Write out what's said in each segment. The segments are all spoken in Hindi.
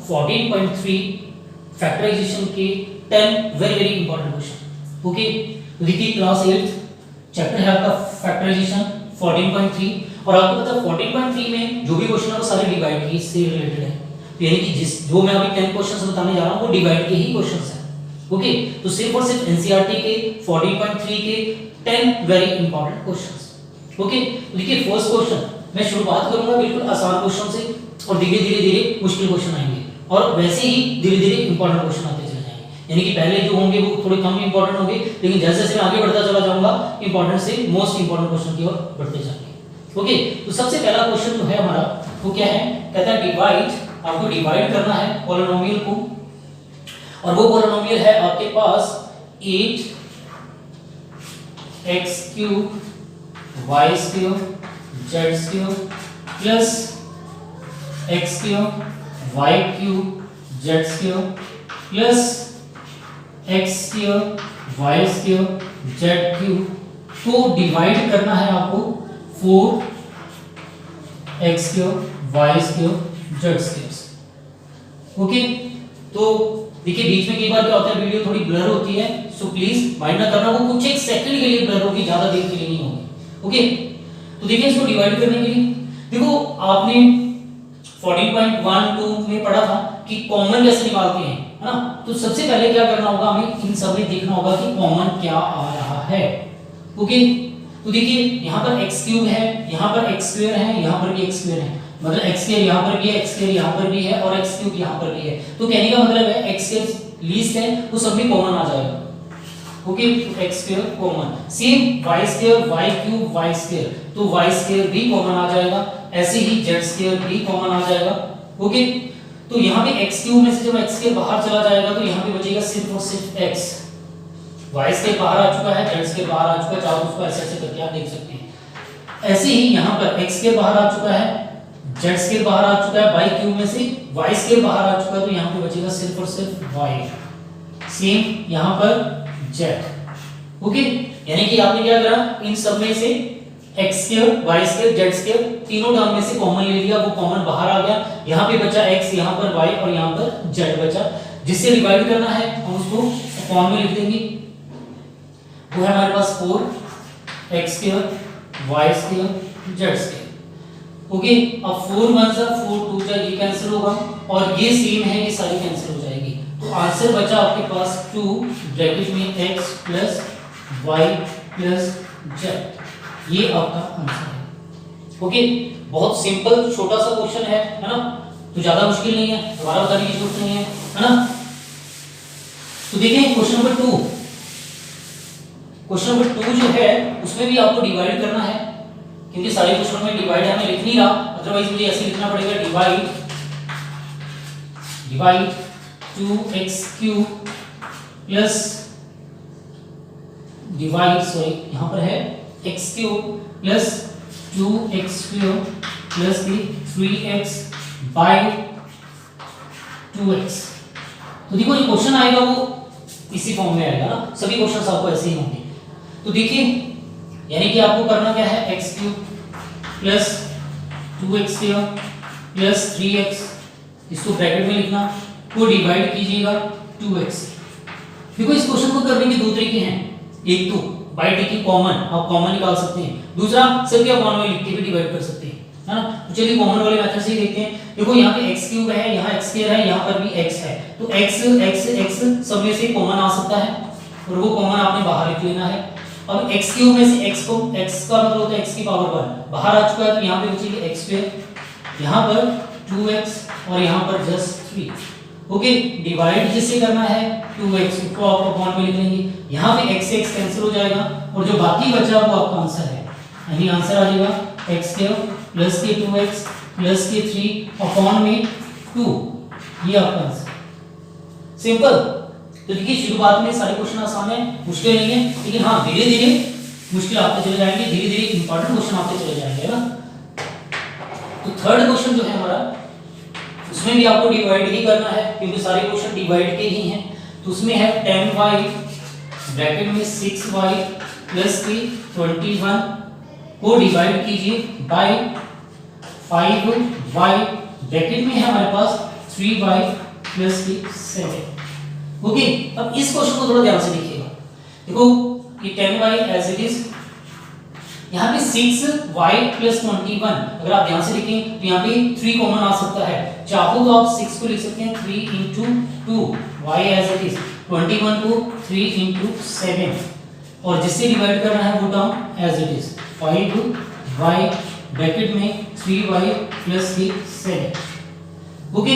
14.3 फैक्टराइजेशन के 10 very very important question. Okay, तो देखिए क्लास 8 चैप्टर है आपका फैक्टराइजेशन 14.3 और आपको पता है 14.3 में जो भी क्वेश्चन है वो सारे डिवाइड की से रिलेटेड है। तो यानी कि जिस जो मैं अभी 10 क्वेश्चंस बताने जा रहा हूं वो डिवाइड के ही क्वेश्चंस हैं। ओके, तो सिर्फ और सिर्फ एनसीईआरटी के 14.3 के 10 वेरी इंपॉर्टेंट क्वेश्चंस। ओके, तो देखिए फर्स्ट क्वेश्चन मैं शुरुआत करूंगा बिल्कुल आसान क्वेश्चन से और धीरे धीरे धीरे मुश्किल क्वेश्चन आएंगे और वैसे ही धीरे धीरे इंपॉर्टेंट क्वेश्चन आते चले जाएंगे। यानी कि पहले जो होंगे वो थोड़े कम इंपॉर्टेंट होंगे, लेकिन जैसे जैसे मैं आगे बढ़ता चला जाऊंगा इंपॉर्टेंट से मोस्ट इंपॉर्टेंट क्वेश्चन की ओर बढ़ते जाएंगे। ओके, तो सबसे पहला क्वेश्चन जो है हमारा वो क्या है, कहता है डिवाइड, आपको डिवाइड करना है पॉलिनोमियल को और वो पॉलिनोमियल है आपके पास 8x³ y² z² plus x³ y³ z² plus x² y² z³ को डिवाइड करना है आपको 4x³ y² z²। ओके, तो देखिए बीच में कई बार क्या होता है वीडियो थोड़ी ब्लर होती है, सो प्लीज माइंड ना करना, वो कुछ एक सेकंड के लिए ब्लर होगी, ज्यादा देर के लिए नहीं होगी। ओके, तो देखिए इसको डिवाइड करने के लिए देखो आपने 14.12 में पढ़ा था कि कॉमन कैसे निकालते हैं, है ना। तो सबसे पहले क्या करना होगा, हमें इन सब में देखना होगा कि कॉमन क्या आ रहा है। ओके, तो देखिए यहाँ पर x³ है, यहाँ पर x² है, यहाँ पर भी x² है, मतलब x² यहाँ पर भी है, x² यहाँ पर भी है और x³ यहाँ पर भी है। तो कहने का मतलब है x² लीस्ट है वो सब में कॉमन आ जाएगा। ओके, तो x² common, same y² y³ y², तो y² भी कॉमन आ जाएगा, ऐसे ही z² भी कॉमन आ जाएगा। ओके, तो यहाँ पे x³ में से जब x² बाहर चला जाएगा तो यहाँ पे बचेगा सिर्फ और सिर्फ x, y² बाहर आ चुका है, z² बाहर आ चुका है, चाहो उसको ऐसे ऐसे करके आप देख सकते हैं। ऐसे ही यहाँ पर x² बाहर आ चुका है, z² बाहर आ चुका है, y³ में से y² बाहर आ चुका है, तो यहाँ पे बचेगा सिर्फ और सिर्फ y, सेम यहाँ पर z। ओके, यानी कि आपने क्या करा, इन सब में से x² y² z² तीनों टर्म में से कॉमन ले लिया, वो कॉमन बाहर आ गया, यहाँ पे बचा x, यहाँ पर y और यहाँ पर z बचा, जिससे डिवाइड करना है हम उसको अपॉन में लिख देंगे, वो है हमारे पास 4x² y² z²। ओके, अब 4 1 जा 4 2 जा ये कैंसिल होगा और ये सेम है, ये सारी कैंसिल हो जाएगी, तो आंसर बचा आपके पास 2 ब्रैकेट में x plus y plus z, ये आपका आंसर है। ओके, बहुत सिंपल छोटा सा क्वेश्चन है ना, तो ज्यादा मुश्किल नहीं है, दोबारा बताने की जरूरत नहीं है ना। तो देखें क्वेश्चन नंबर 2, क्वेश्चन नंबर 2 जो है उसमें भी आपको डिवाइड करना है, क्योंकि सारे क्वेश्चन में डिवाइड है, मैं लिख नहीं रहा, अदरवाइज मुझे ऐसे लिखना पड़ेगा divide 2x³ plus divide sorry यहाँ पर है x³ plus 2x³ plus 3x bye 2x। तो देखो ये क्वेश्चन आएगा वो इसी फॉर्म में आएगा ना, सभी क्वेश्चंस आपको ऐसे ही होंगे। तो देखिए यानी कि आपको करना क्या है, x³ plus 2x² plus 3x, इसको ब्रैकेट में लिखना, को डिवाइड कीजिएगा 2x। देखो इस क्वेश्चन को करने के दो तरीके हैं, एक तो बाय टेकिंग कॉमन, आप कॉमन निकाल सकते हैं, दूसरा सिर्फ आप कॉमन में लिख के भी डिवाइड कर सकते हैं, है ना। तो चलिए कॉमन वाले मेथड से ही देखते हैं। देखो यहाँ पे x³ है, यहाँ x² है, यहाँ पर भी x है, तो x सब में से कॉमन आ सकता है और वो कॉमन आपने बाहर लिख लेना है। अब x³ में से x को, x का मतलब होता है x की पावर 1 बाहर आ चुका है, तो यहाँ पे बचेगी x², यहाँ पर 2x और यहाँ पर जस्ट 3। ओके, डिवाइड जिससे करना है 2x को आप अपॉन में लिख लेंगे, यहाँ पे x से x कैंसिल हो जाएगा और जो बाकी बचा वो आपका आंसर है, यानी आंसर आ जाएगा x² प्लस के 2x प्लस के 3 अपॉन में 2, ये आपका आंसर। सिंपल। तो देखिए शुरुआत में सारे क्वेश्चन आसान है, मुश्किल नहीं है, लेकिन हाँ धीरे धीरे मुश्किल आते चले जाएंगे, धीरे धीरे इंपॉर्टेंट क्वेश्चन आते चले जाएंगे ना। तो थर्ड क्वेश्चन जो है हमारा, उसमें भी आपको डिवाइड ही करना है, क्योंकि सारे क्वेश्चन डिवाइड के ही हैं। तो उसमें है 10y ब्रैकेट में 6y प्लस 21 को डिवाइड कीजिए बाय 5y ब्रैकेट में है हमारे पास 3y प्लस 7। ओके, अब इस क्वेश्चन को थोड़ा ध्यान से देखिएगा। देखो ये 10y एज इट इज, यहाँ पे 6y प्लस 21, अगर आप ध्यान से देखें तो यहाँ पे 3 कॉमन आ सकता है। चाहो तो आप 6 को लिख सकते हैं 3 into 2y as it is, 21 को 3 इंटू 7, और जिससे डिवाइड करना है वो term as it is 5y bracket में 3y प्लस 7। ओके,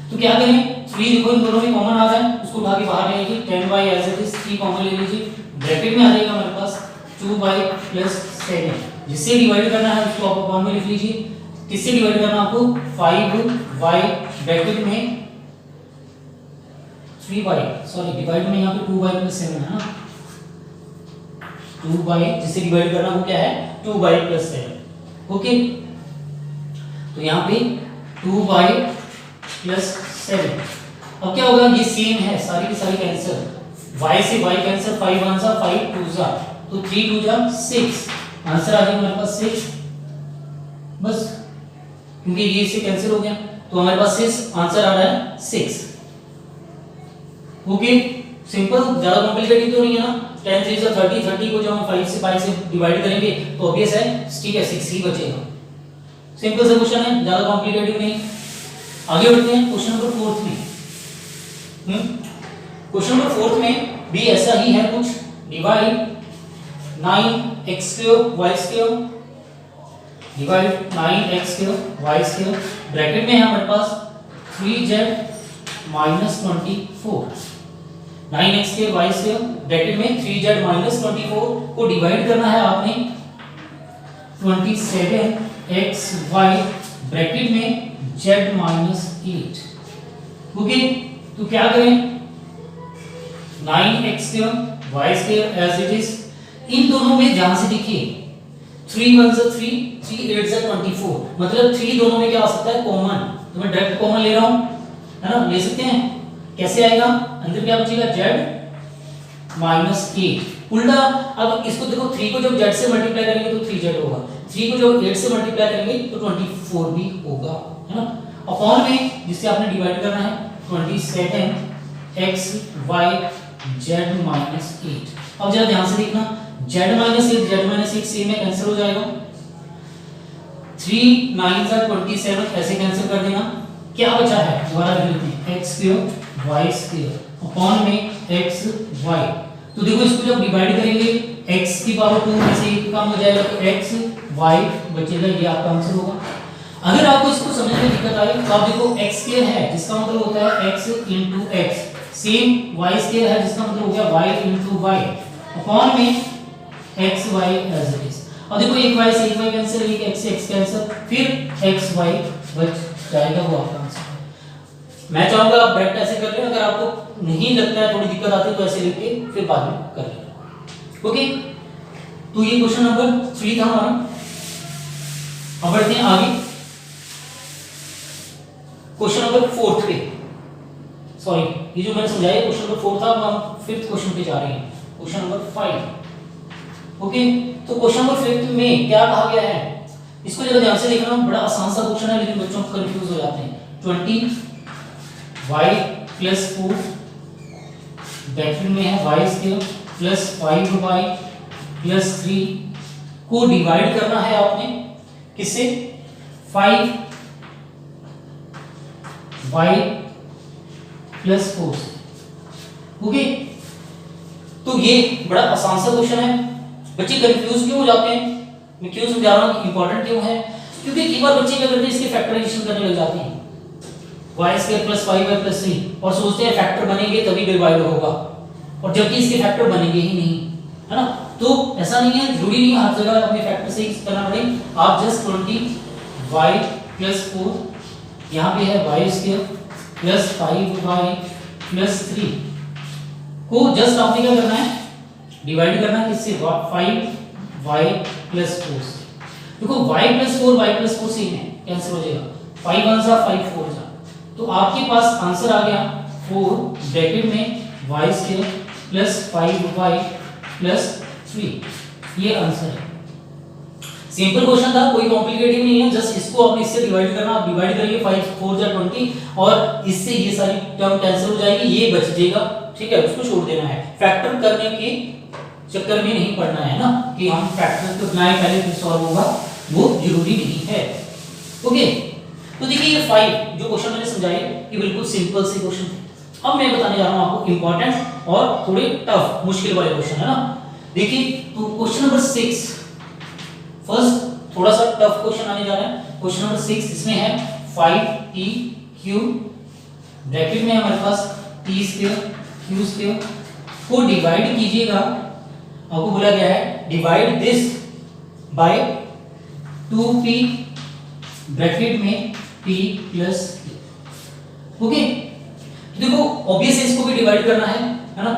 तो क्या करें, 3 देखो इन दोनों में कॉमन आ रहा है, उसको उठा के बाहर ले लीजिए, 10y as it is 3 common ले लीजिए, ब्रैकेट में आ जाएगा हमारे पास 2y प्लस 7, जिससे डिवाइड करना है उसको आप अपॉन में लिख लीजिए। किससे डिवाइड करना आपको, 5y ब्रैकेट में 3y, सॉरी डिवाइड में यहाँ पे 2y प्लस 7 है ना, 2y जिससे डिवाइड करना वो क्या है 2y प्लस 7। ओके, तो यहाँ पे 2y प्लस 7। अब क्या होगा, ये सेम है, सारी की सारी कैंसिल, y से y कैंसिल, 5 1 जा 5 2 जा, तो 3 2 जा 6, आंसर आ जाएगा हमारे पास 6 बस, क्योंकि ये इससे कैंसिल हो गया, तो हमारे पास 6 आंसर आ रहा है 6। ओके, सिंपल, ज्यादा कॉम्प्लिकेटेड तो नहीं है ना। 10 3 से 30, 30 को जब हम 5 से डिवाइड करेंगे तो ऑब्वियस है ठीक है 6 ही बचेगा। सिंपल सा क्वेश्चन है, ज्यादा कॉम्प्लिकेटेड नहीं। आगे बढ़ते हैं क्वेश्चन नंबर 4 में। क्वेश्चन नंबर 4 में भी ऐसा ही है कुछ, divide 9x² y², divide 9x² y² bracket में है हमारे पास 3z minus 24, 9x² y² bracket में 3z माइनस 24 को डिवाइड करना है आपने 27xy ब्रैकेट में z माइनस 8। ओके, तो क्या करें, 9x² y² as it is, इन दोनों में ध्यान से देखिए, 3 1 जा 3, 3 8 जा 24, मतलब 3 दोनों में क्या आ सकता है कॉमन, तो मैं डायरेक्ट कॉमन ले रहा हूं, है ना, ले सकते हैं। कैसे आएगा, अंदर क्या बचेगा z माइनस 8, उल्टा। अब इसको देखो, 3 को जब z से मल्टीप्लाई करेंगे तो 3z होगा, 3 को जब 8 से मल्टीप्लाई करेंगे तो 24 भी होगा, है ना, अपॉन में जिससे आपने डिवाइड करना है 27xy z माइनस 8। अब जरा ध्यान से देखना, z माइनस 8 सेम है, कैंसिल हो जाएगा, 3 9 जा 27 ऐसे कैंसिल कर देना, क्या बचा है दोबारा लिख लेते हैं x² y² अपॉन में xy। तो देखो इसको जब डिवाइड करेंगे x की पावर 2 में से 1 कम हो जाएगा तो xy बचेगा, ये आपका आंसर होगा। अगर आपको इसको समझने में दिक्कत आई तो आप देखो x² है जिसका मतलब होता है x into x, same y² है जिसका मतलब हो गया y into y अपॉन में xy एज इट इज। अब देखो एक y से एक y कैंसिल, एक x से x कैंसिल, फिर xy बच जाएगा, वो आपका आंसर। मैं चाहूंगा आप डायरेक्ट ऐसे कर लें, अगर आपको नहीं लगता है थोड़ी दिक्कत आती है तो ऐसे लिख के फिर बाद में कर लेना। ओके, तो ये क्वेश्चन नंबर 3 था हमारा। अब बढ़ते हैं आगे क्वेश्चन नंबर 4 पे, सॉरी ये जो मैंने समझाया क्वेश्चन नंबर 4 था, हम 5th क्वेश्चन पे जा रहे हैं, क्वेश्चन नंबर 5। ओके, तो क्वेश्चन नंबर 5 में क्या कहा गया है, इसको जरा ध्यान से देखना, बड़ा आसान सा क्वेश्चन है लेकिन बच्चों कंफ्यूज हो जाते हैं। 20y प्लस 4 ब्रैकेट में है y² प्लस 5y प्लस 3 को डिवाइड करना है आपने किससे, 5y प्लस 4 से। ओके, तो ये बड़ा आसान सा क्वेश्चन है, बच्चे कंफ्यूज क्यों हो जाते हैं, मैं क्यों समझा रहा हूँ, इंपॉर्टेंट क्यों है, क्योंकि कई बार बच्चे क्या करते हैं इसके फैक्टराइजेशन करने लग जाते हैं, y² प्लस 5y प्लस 3, और सोचते हैं फैक्टर बनेंगे तभी डिवाइड होगा, और जबकि इसके फैक्टर बनेंगे ही नहीं, है ना। तो ऐसा नहीं है, जरूरी नहीं है हर जगह अपने फैक्टर से ही करना पड़े, आप जस्ट 20y प्लस 4 यहाँ पे है y² प्लस 5y प्लस 3 को जस्ट आपने क्या करना है, डिवाइड करना है किससे, 5y प्लस 4 से। देखो y plus 4 y plus 4 same है, कैंसिल हो जाएगा, 5 1 जा 5 4 जा, तो आपके पास आंसर आ गया 4 ब्रैकेट में y² प्लस 5y प्लस 3, ये आंसर है। सिंपल क्वेश्चन था, कोई कॉम्प्लिकेटेड नहीं है, जस्ट इसको आपने इससे डिवाइड करना, आप डिवाइड करिए 5 4 जा 20 और इससे ये सारी टर्म कैंसिल हो जाएगी, ये बच जाएगा, ठीक है, उसको छोड़ देना है। फैक्टर करने के चक्कर में नहीं पड़ना है ना कि हम फैक्टर को बनाए पहले फिर सॉल्व होगा, वो जरूरी नहीं है। ओके, तो देखिए ये 5 जो क्वेश्चन मैंने समझाए ये बिल्कुल सिंपल से क्वेश्चन थे। अब मैं बताने जा रहा हूं आपको इंपॉर्टेंट और थोड़े टफ मुश्किल वाले क्वेश्चन है ना। देखिए तो क्वेश्चन नंबर 6 फर्स्ट थोड़ा सा टफ क्वेश्चन आने जा रहा है। क्वेश्चन नंबर 6 इसमें है 5t क्यूब ब्रैकेट में हमारे पास t स्क्वायर q स्क्वायर को डिवाइड कीजिएगा, आपको बोला गया है divide this by 2p bracket में p प्लस q। ओके, तो देखो ऑब्वियस है इसको भी डिवाइड करना है ना।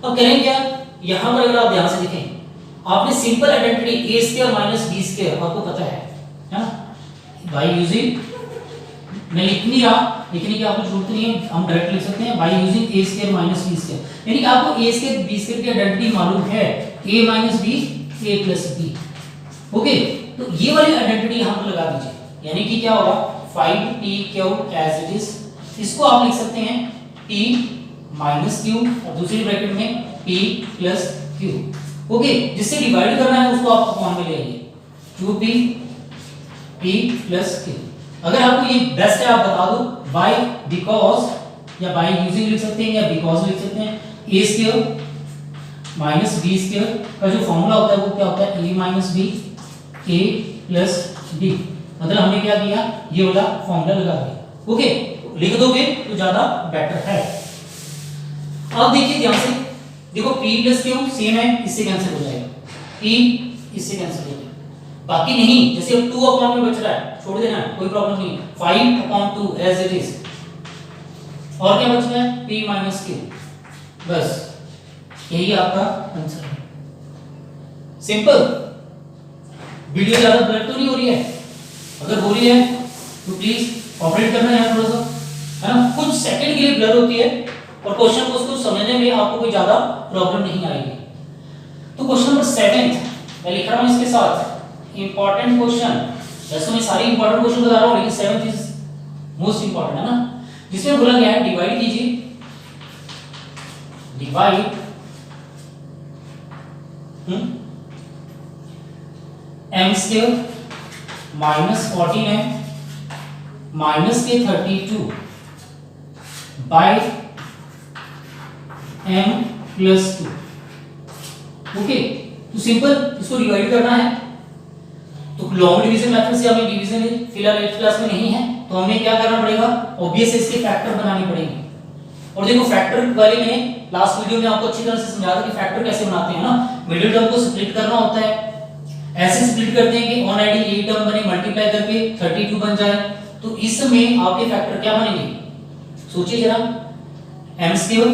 अब करें क्या, यहां पर अगर आप ध्यान से देखें आपने simple identity a square minus b square आपको पता है ना, बाय यूजिंग, मैं लिख नहीं रहा, लिखने की आपको जरूरत नहीं है, हम डायरेक्ट लिख सकते हैं by using a square minus b square, यानी कि आपको a स्क्वायर b स्क्वायर की आइडेंटिटी मालूम है, a minus b a plus b। Okay, तो ये वाली आइडेंटिटी यहां पर लगा दीजिए, यानी कि क्या होगा 5t cube as it is, इसको आप लिख सकते हैं t माइनस q और दूसरी ब्रैकेट में p प्लस q। ओके, जिससे डिवाइड करना है उसको आप अपॉन में ले आइए 2p p प्लस q। अगर आपको ये बेस्ट है आप बता दो बाय बिकॉज या बाय यूजिंग लिख सकते हैं या बिकॉज लिख सकते हैं, a square minus b square का जो फॉर्मूला होता है वो क्या होता है a minus b a plus b, मतलब हमने क्या किया ये वाला फॉर्मूला लगा दिया। ओके, लिख दोगे तो ज्यादा बेटर है। अब देखिए ध्यान से, देखो p प्लस q सेम है, इससे कैंसिल हो जाएगा, p इससे कैंसिल हो जाएगा, बाकी नहीं, जैसे अब 2 अपॉन में बच रहा है छोड़ देना है, कोई प्रॉब्लम नहीं, 5 अपॉन 2 एज इट इज, और क्या बच रहा है p माइनस q, बस यही आपका आंसर है। सिंपल, वीडियो ज्यादा ब्लर तो नहीं हो रही है, अगर हो रही है तो प्लीज ऑपरेट करना है थोड़ा सा, है ना, कुछ सेकंड के लिए ब्लर होती है और क्वेश्चन को उसको समझने में आपको कोई ज्यादा प्रॉब्लम नहीं आएगी। तो क्वेश्चन नंबर 7 मैं लिख रहा हूं इसके साथ इंपॉर्टेंट क्वेश्चन, वैसे मैं सारी इंपॉर्टेंट क्वेश्चन बता रहा हूं लेकिन 7th इज मोस्ट इंपॉर्टेंट है ना, जिसमें बोला गया है डिवाइड कीजिए, divide m square minus 14m minus के 32 बाय m प्लस 2। ओके, तो सिंपल इसको डिवाइड करना है, तो लॉन्ग डिवीजन मेथड से हमें डिवीजन फिलहाल 8th क्लास में नहीं है, तो हमें क्या करना पड़ेगा, ऑब्वियस इसके फैक्टर बनाने पड़ेंगे। और देखो फैक्टर वाले मैंने लास्ट वीडियो में आपको अच्छी तरह से समझाया था कि फैक्टर कैसे बनाते हैं ना, मिडिल टर्म को स्प्लिट करना होता है, ऐसे स्प्लिट करते हैं कि ऑन आईडी ये टर्म बने मल्टीप्लाई करके 32 बन जाए, तो इसमें आपके फैक्टर क्या बनेंगे, सोचिए जरा, m स्क्वायर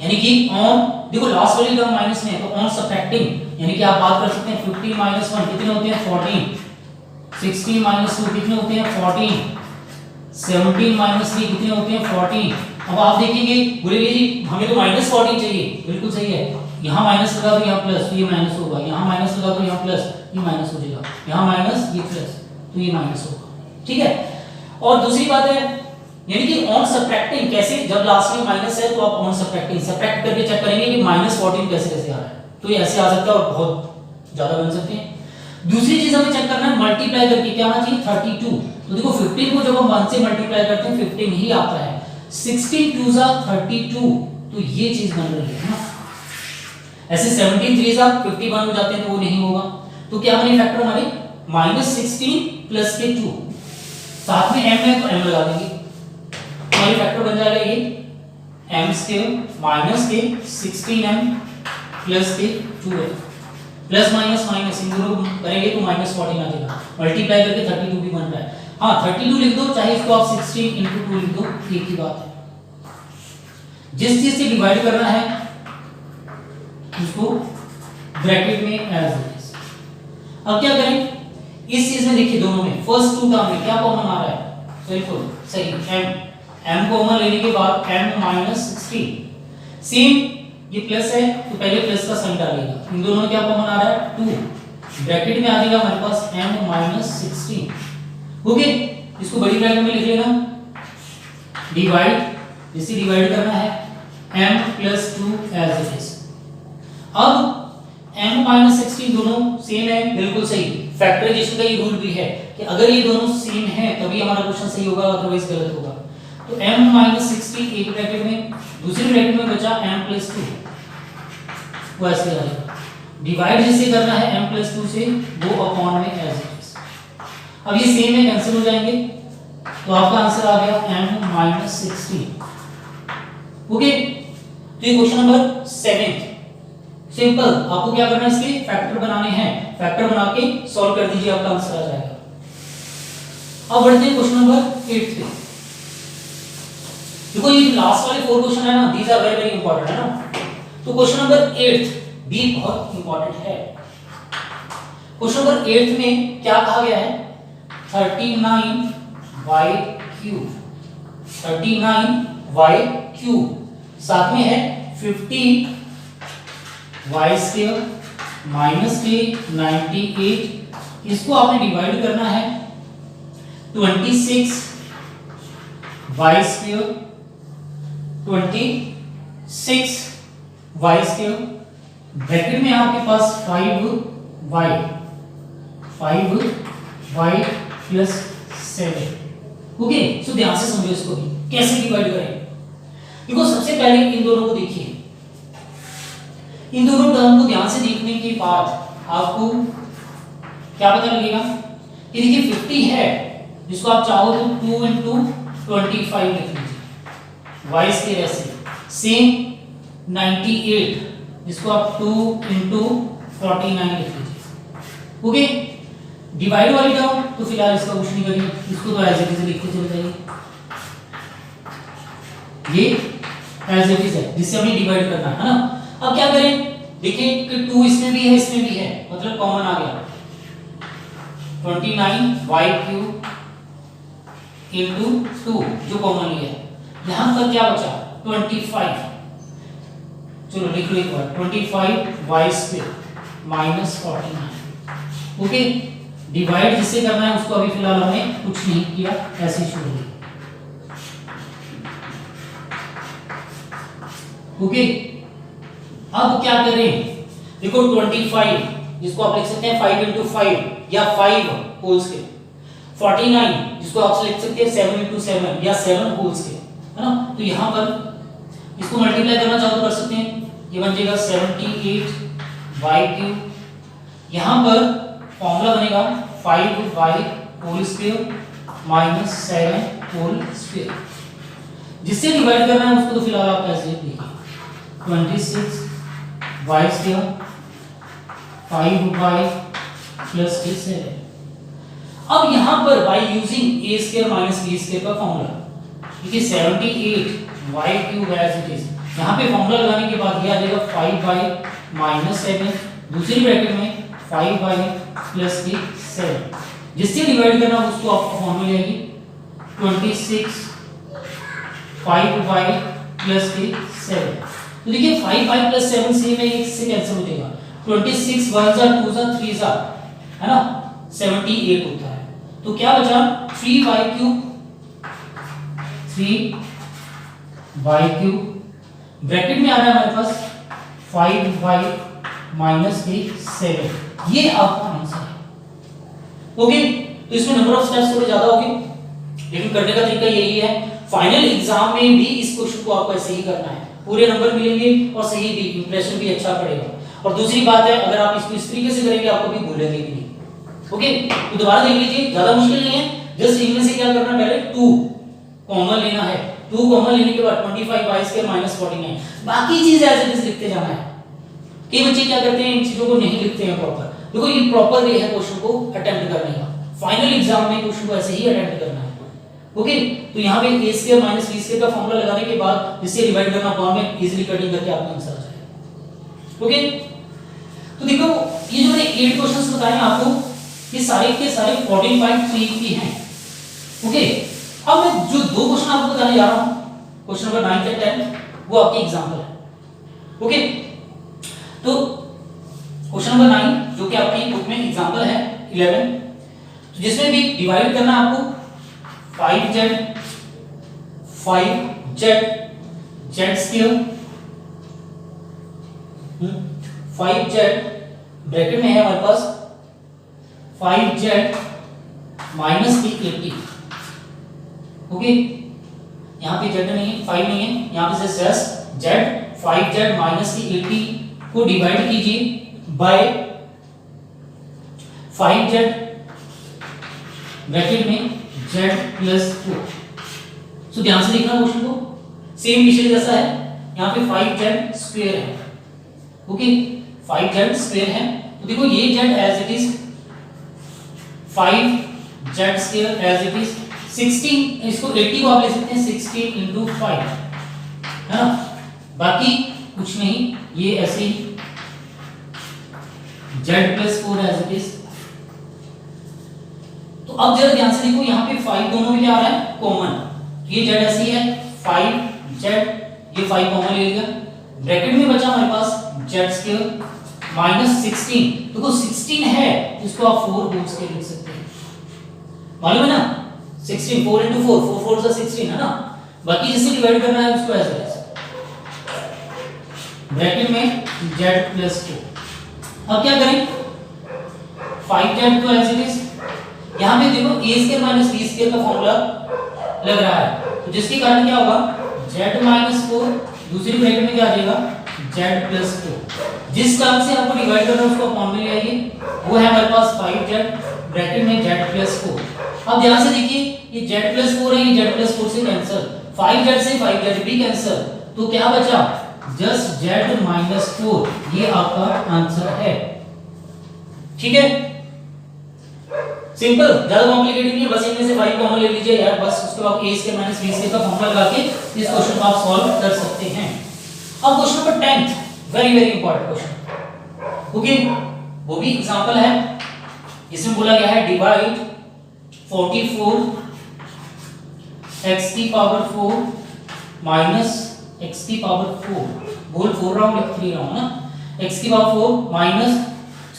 यानी कि ऑन, देखो लास्ट वाली टर्म माइनस में है तो ऑन सब्ट्रैक्टिंग, यानी कि आप बात कर सकते हैं 50 माइनस 1 कितने होते हैं 14, 16 माइनस 2 कितने होते हैं 14, 17 माइनस 3 कितने होते हैं 14। अब आप देखेंगे बोलेंगे जी हमें तो माइनस 14 चाहिए, बिल्कुल सही है, यहाँ माइनस लगा तो यहाँ प्लस, तो ये माइनस होगा, यहाँ माइनस लगा तो यहाँ प्लस, ये माइनस हो जाएगा, यहाँ माइनस ये प्लस, तो ये माइनस होगा, ठीक है। और दूसरी बात है यानी कि ऑन सब्ट्रैक्टिंग कैसे, जब लास्ट में माइनस है तो आप ऑन सब्ट्रैक्टिंग सब्ट्रैक्ट करके चेक करेंगे कि माइनस 14 कैसे कैसे आ रहा है, तो ये ऐसे आ सकता है और बहुत ज्यादा बन सकते हैं। दूसरी चीज हमें चेक करना है मल्टीप्लाई करके क्या आना चाहिए 32, तो देखो 15 को जब हम 1 से मल्टीप्लाई करते हैं 15 ही आता है, 16 2 जा 32, तो ये चीज बन रही है ना, ऐसे 17 3 जा 51 हो जाते हैं तो वो नहीं होगा, तो क्या बने फैक्टर हमारे -16 प्लस के 2, साथ में m है तो m लगा देंगे, हमारे फैक्टर बन जाएगा ये m स्क्वायर माइनस के 16m प्लस के 2m, प्लस माइनस माइनस इन दोनों करेंगे तो -14 आ जाएगा, मल्टीप्लाई करके 32 भी बन रहा है, हाँ 32 लिख दो चाहे इसको आप 16 × 2 लिख दो, एक ही बात है। जिस चीज से डिवाइड करना है उसको ब्रैकेट में एज इट इज। अब क्या करें, इस चीज में देखिए दोनों में फर्स्ट टू टर्म में क्या कॉमन आ रहा है, बिल्कुल सही m कॉमन लेने के बाद m - 16, सेम ये प्लस है तो पहले प्लस का साइन डालिएगा, इन दोनों में क्या कॉमन आ रहा है 2, ब्रैकेट में आ जाएगा हमारे पास m माइनस 16। ओके, इसको बड़ी ब्रैकेट में लिख लेना, डिवाइड, इसे डिवाइड करना है m plus 2 as it is. अब m माइनस 16 दोनों सेम है, बिल्कुल सही। फैक्टराइजेशन का ये रूल भी है कि अगर ये दोनों सेम है तभी हमारा क्वेश्चन सही होगा, अदरवाइज गलत होगा। तो m माइनस 16 एक ब्रैकेट में, दूसरी ब्रैकेट में बचा m प्लस 2, वो ऐसे आ जाएगा। डिवाइड जिससे करना है m प्लस 2 से, वो अपॉन में एज इट इज। अब ये सेम है, कैंसिल हो जाएंगे, तो आपका आंसर आ गया m माइनस 16। ओके, तो ये क्वेश्चन नंबर 7। सिंपल, आपको क्या करना है, इसके फैक्टर बनाने हैं, फैक्टर बना के सॉल्व कर दीजिए, आपका आंसर आ जाएगा। अब बढ़ते हैं क्वेश्चन नंबर 8 पे। देखो ये लास्ट वाले 4 क्वेश्चन है ना, these are very very important है ना। तो क्वेश्चन नंबर 8 भी बहुत इंपॉर्टेंट है। क्वेश्चन नंबर 8 में क्या कहा गया है, 39y क्यूब, 39y क्यूब, साथ में है 50y स्क्वायर माइनस के 98। इसको आपने डिवाइड करना है 26y square, 26y square, bracket में आपके पास 5y प्लस 7। ओके, सो ध्यान से समझो इसको भी कैसे डिवाइड करें। देखो सबसे पहले इन दोनों को देखिए, इन दोनों टर्म को ध्यान से देखने के बाद आपको क्या पता लगेगा कि देखिए 50 है, जिसको आप चाहो तो 2 into 25 लिख लीजिए, y स्क्वायर ऐसे। सेम 98, जिसको आप 2 into 49 लिख लीजिए। ओके, डिवाइड वाली टर्म तो फिलहाल इसका कुछ नहीं करिए, इसको तो एज इट इज लिखते चले जाइए, ये एज इट इज है जिससे हमें डिवाइड करना है ना। अब क्या करें, देखिए कि 2 इसमें भी है, इसमें भी है, मतलब कॉमन आ गया, 29y क्यूब into 2 जो कॉमन लिया है। यहां पर क्या बचा, 25, चलो लिख लो एक बार, 25y square minus 49। Okay, divide जिससे करना है उसको अभी फिलहाल हमने कुछ नहीं किया, ऐसे ही छोड़ दिया। ओके, अब क्या करें, देखो 25, जिसको आप लिख सकते हैं 5 into 5 या 5 होल स्क्वायर, 49 जिसको आप लिख सकते हैं 7 into 7 या 7 होल स्क्वायर, है ना। तो यहाँ पर इसको मल्टीप्लाई करना चाहो तो कर सकते हैं, ये बन जाएगा 78y क्यूब, यहाँ पर फॉर्मूला बनेगा 5y whole square minus 7 whole square. जिससे डिवाइड करना है उसको तो फिलहाल आप ऐसे लिखिए, 26y स्क्वायर 5y प्लस 7। अब यहां पर by using a square minus b square का फॉर्मूला, देखिए 78y cube as it is, यहां पे फॉर्मूला लगाने के बाद ये आ जाएगा 5y माइनस 7, दूसरी ब्रैकेट में 5y प्लस 7। जिससे डिवाइड करना उसको आपको फॉर्मूला आएगी 26 5y प्लस 7। तो देखिए 5y प्लस 7 सेम है, एक से कैंसिल हो जाएगा, 26 1 जा 2 जा 3 जा, है ना, 78 होता है। तो क्या बचा, 3y cube, 3y cube, bracket में आ रहा है हमारे पास 5y माइनस 7। ये आपका आंसर है। ओके, तो इसमें नंबर ऑफ स्टेप्स थोड़े ज्यादा होंगे, लेकिन करने का तरीका यही है। फाइनल एग्जाम में भी इस क्वेश्चन को आपको ऐसे ही करना है, पूरे नंबर मिलेंगे और सही भी, इंप्रेशन भी अच्छा पड़ेगा। और दूसरी बात है, अगर आप इसको इस तरीके से करेंगे आपको भी भूलेंगे भी नहीं। ओके, तो दोबारा देख लीजिए, ज्यादा मुश्किल नहीं है, जस्ट इनमें से क्या करना, पहले 2 कॉमन लेना है, 2 कॉमन लेने के बाद 25y स्क्वायर माइनस 49, बाकी चीज एज इट इज लिखते जाना है। कई बच्चे क्या करते हैं, इन चीजों को नहीं लिखते हैं प्रॉपर। देखो ये प्रॉपर वे है क्वेश्चन को अटेम्प्ट करने का, फाइनल एग्जाम में क्वेश्चन को ऐसे ही अटेम्प्ट करना है। ओके, तो यहाँ पे a square minus b square का फॉर्मूला लगाने के बाद जिससे डिवाइड करना अपॉन में इजीली कटिंग करके आपका आंसर आ जाएगा। ओके, तो देखो ये जो मैंने 8 क्वेश्चंस बताए आपको, ये सारे के सारे 14.3 की हैं। ओके, अब मैं जो 2 क्वेश्चन आपको बताने जा रहा हूं, क्वेश्चन नंबर 9 और 10, वो आपके एग्जांपल है। ओके, तो क्वेश्चन नंबर 9 जो कि आपकी बुक में एग्जांपल है 11, तो जिसमें भी डिवाइड करना है आपको 5z z square 5z bracket में है हमारे पास 5z माइनस की 80। ओके, यहाँ पे z नहीं है, 5 नहीं है, यहाँ पे से z 5z माइनस की 80 को डिवाइड कीजिए बाय 5z ब्रैकेट में z प्लस 4। सो ध्यान से देखना क्वेश्चन को, सेम विषय जैसा है, यहाँ पे 5z स्क्वायर है। ओके, 5z स्क्वायर है, तो देखो ये z as it is 5z square as it is 16, इसको 80 को आप ले सकते हैं 16 into 5, है ना, बाकी कुछ नहीं, ये ऐसे ही z plus 4 as it is. तो अब जरा ध्यान से देखो, यहाँ पे 5 दोनों में क्या आ रहा है, कॉमन, ये z ऐसी है 5z, ये 5 कॉमन ले लिया, ब्रैकेट में बचा हमारे पास z स्क्वायर माइनस 16, देखो 16 है इसको आप 4 होल स्क्वायर लिख सकते हैं, मालूम है ना, 16 4 into 4 4 4 से 16 है ना, बाकी जिससे डिवाइड करना है उसको ऐसे ब्रैकेट में z प्लस 4। अब क्या करें, 5z तो एज इट इज, यहाँ पे देखो a square minus b square का फॉर्मूला लग रहा है, तो जिसके कारण क्या होगा z माइनस 4, दूसरी ब्रैकेट में क्या आ जाएगा z प्लस 4, जिस टर्म से आपको डिवाइड करना है उसको अपॉन में ले आइए, वो है हमारे पास 5z ब्रैकेट में z प्लस 4। अब ध्यान से देखिए, ये z प्लस 4 है, ये z प्लस 4 से कैंसिल, 5z से 5z भी कैंसिल, तो क्या बचा जस्ट z माइनस 4, ये आपका आंसर है। ठीक है, सिंपल, ज्यादा कॉम्प्लिकेटेड नहीं है, बस इनमें से 5 कॉमन ले लीजिए यार, बस उसके बाद a square minus b square का फॉर्मूला लगा के इस क्वेश्चन को आप सॉल्व कर सकते हैं। अब question number 10, very very important question, okay, वो भी एग्जांपल है, इसमें बोला गया है डिवाइड 44 x की पावर 4 माइनस x की पावर 4, बोल 4 रहा हूं, लिख 3 रहा हूं ना, x की power 4 minus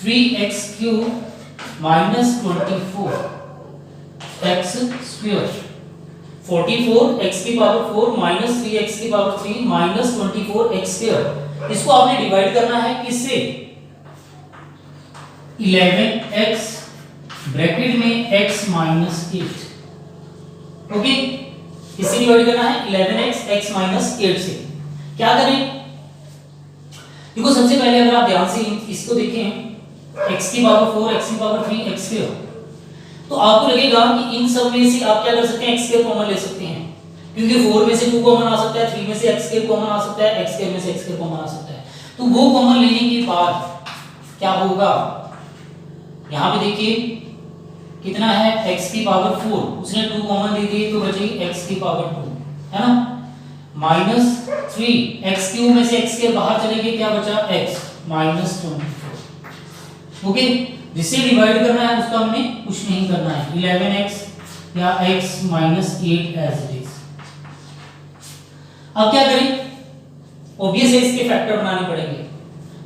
3x cube minus 24 x square, 44 x की पावर 4 माइनस 3x की पावर 3 माइनस 24 x स्क्वायर, इसको आपने डिवाइड करना है किससे, 11x ब्रैकेट में x माइनस 8। ओके, इससे डिवाइड करना है 11x x माइनस 8 से। क्या करें, देखो सबसे पहले अगर आप ध्यान से इसको देखें, x की पावर 4 x की पावर 3 x स्क्वायर, तो आपको लगेगा कि इन सब में से आप क्या कर सकते हैं, x स्क्वायर कॉमन ले सकते हैं, क्योंकि 4 में से 2 कॉमन आ सकता है, 3 में से x स्क्वायर कॉमन आ सकता है, x स्क्वायर में से x स्क्वायर कॉमन आ सकता है, तो वो कॉमन लेने के बाद क्या होगा, यहां पे देखिए कितना है x की पावर 4, उसने 2 कॉमन ले दिए तो बचेगी x की पावर 2, है ना, माइनस 3 x क्यूब में से x के बाहर चले गए, क्या बचा x माइनस 24। ओके, जिससे डिवाइड करना है उसका हमने कुछ नहीं करना है, 11x या x minus 8 as it is. अब क्या करें, ऑब्वियस है इसके फैक्टर बनाने पड़ेंगे,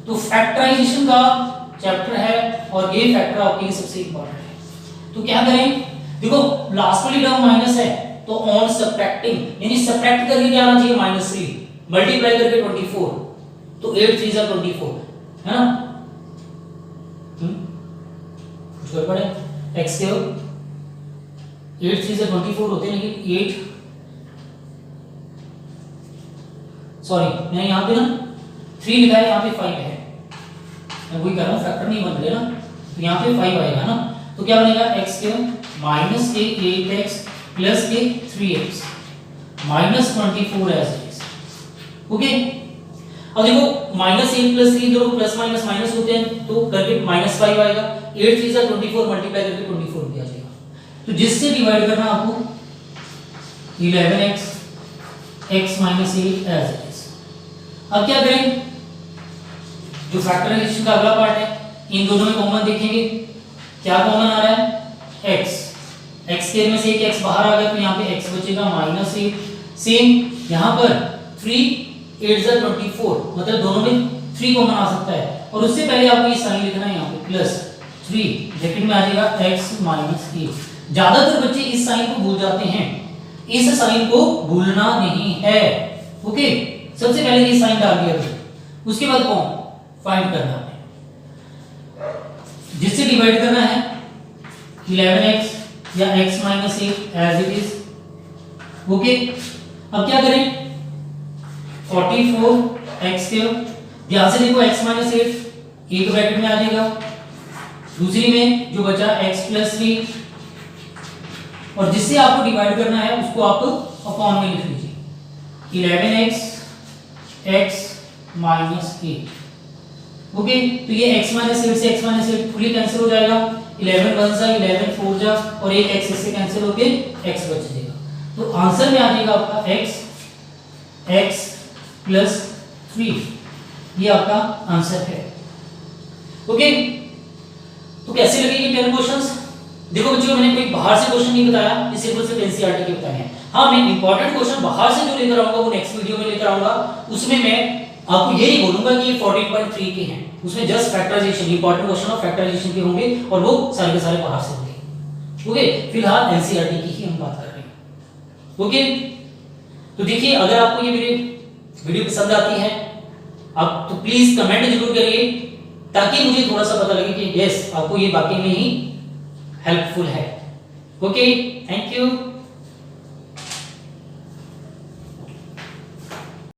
तो फैक्टराइजेशन का चैप्टर है और ये फैक्टर आपके लिए सबसे इंपॉर्टेंट है। तो क्या करें, देखो लास्ट वाली टर्म माइनस है, तो ऑन सब्ट्रैक्टिंग यानी सब्ट्रैक्ट करके क्या आना चाहिए -3, मल्टीप्लाई करके 24, तो 8 3 जा 24, है ना, कुछ कर पड़े, x के 8 3 जा 24 होते हैं, लेकिन 8 सॉरी मैंने यहाँ पे ना 3 लिखा है, यहाँ पे 5 है, मैं वही कर रहा हूँ, फैक्टर नहीं बन रहे ना, तो यहाँ पे 5 आएगा ना, तो क्या बनेगा x के माइनस के 8x प्लस के 3x minus 24 as it is. Okay, अब देखो माइनस 8 प्लस 3 दोनों प्लस माइनस माइनस होते हैं, तो करके -5 आएगा, 8 3 जा 24 मल्टीप्लाई करके 24 भी आ जाएगा, तो जिससे डिवाइड करना आपको 11x x minus 8 as it is. अब क्या करें, जो फैक्टराइजेशन का अगला पार्ट है, इन दोनों में कॉमन देखेंगे, क्या कॉमन आ रहा है x, x स्क्वायर में से एक x बाहर आ गया, तो यहाँ पे x बचेगा -8, सेम यहाँ पर 3 8 जा 24, मतलब दोनों में 3 कॉमन आ सकता है, और उससे पहले आपको ये साइन लिखना है यहाँ पे प्लस 3 ब्रैकेट में आ जाएगा x माइनस a। ज्यादातर बच्चे इस साइन को भूल जाते हैं, इस साइन को भूलना नहीं है। ओके, सबसे पहले ये साइन डाल दिया था, उसके बाद कौन फाइंड करना है, जिससे डिवाइड करना है 11x या x minus a as it is. Okay, अब क्या करें 44x3, यहां से देखो x माइनस 8 एक ब्रैकेट में आ जाएगा, दूसरी में जो बचा x प्लस 3, और जिससे आपको डिवाइड करना है उसको आप अपॉन में लिख लीजिए 11x x माइनस 8। ओके, तो ये x माइनस 8 से x माइनस 8 फुली कैंसिल हो जाएगा, 11 1 जा 11 4 जा, और एक x इससे कैंसिल होके x बच जाएगा। तो आंसर में आ जाएगा आपका x प्लस 3, ये आपका आंसर है। ओके, तो कैसे लगे ये 10 क्वेश्चंस? देखो बच्चों, मैंने कोई बाहर से क्वेश्चन नहीं बताया, ये सिर्फ एनसीईआरटी के बताए हैं। हाँ, मैं इंपॉर्टेंट क्वेश्चन बाहर से जो लेकर आऊंगा वो नेक्स्ट वीडियो में लेकर आऊंगा, उसमें मैं आपको ये नहीं बोलूंगा कि ये 14.3 के हैं, उसमें just factorization, important question of factorization के होंगे और वो सारे के सारे बाहर से होंगे। ओके, फिलहाल एनसीईआरटी की ही हम बात कर रहे हैं। ओके, तो देखिए, अगर आपको ये मेरी वीडियो पसंद आती है आप तो प्लीज कमेंट जरूर करिए, ताकि मुझे थोड़ा सा पता लगे कि यस आपको ये वाकई में ही हेल्पफुल है। Okay, thank you.